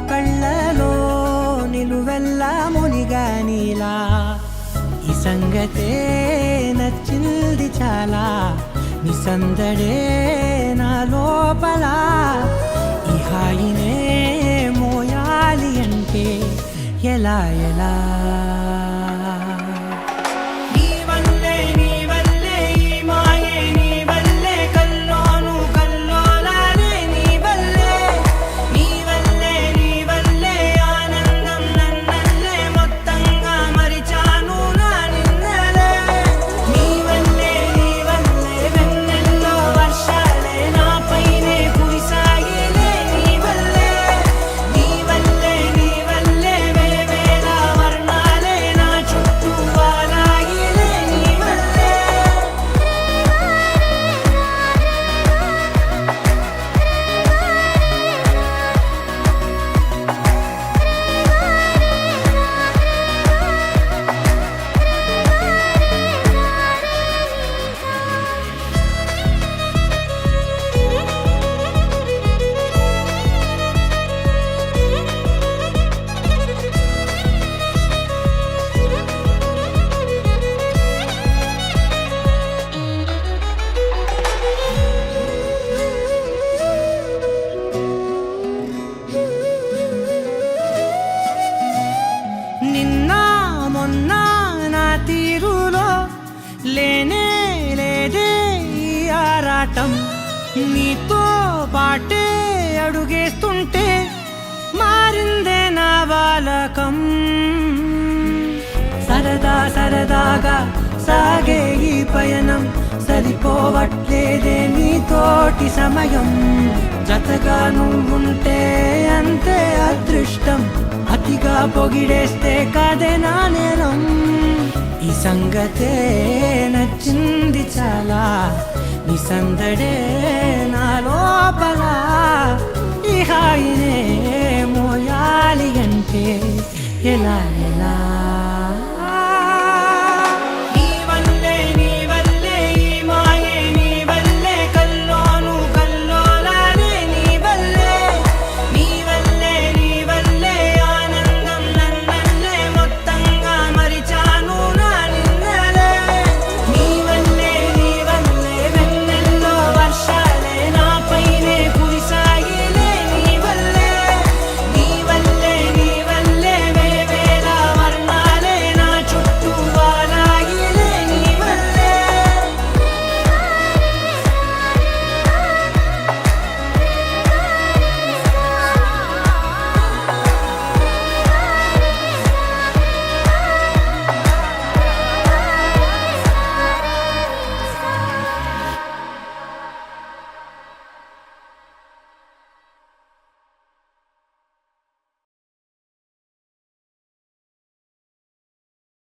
కళ్ళలో నిలువెల్ల మునిగానిలా ఈ సంగతే నచ్చింది చాలా నీ సందడే నా లోపల ఈ హాయినే మోయాలి అంటే ఎలా ఎలా లేనే లేదే ఈ ఆరాటం నీతో పాటే అడుగేస్తుంటే మారిందే నా బాలకం సరదా సరదాగా సాగే ఈ పయనం సరిపోవట్లేదే నీతోటి సమయం జతగా నువ్వుంటే అంతే అదృష్టం అతిగా పొగిడేస్తే కాదే నా నేరం ఈ సంగతే నచ్చింది చాలా నీ సందడే నా లోపల ఈ హాయినే మోయాలి అంటే ఎలా ఎలా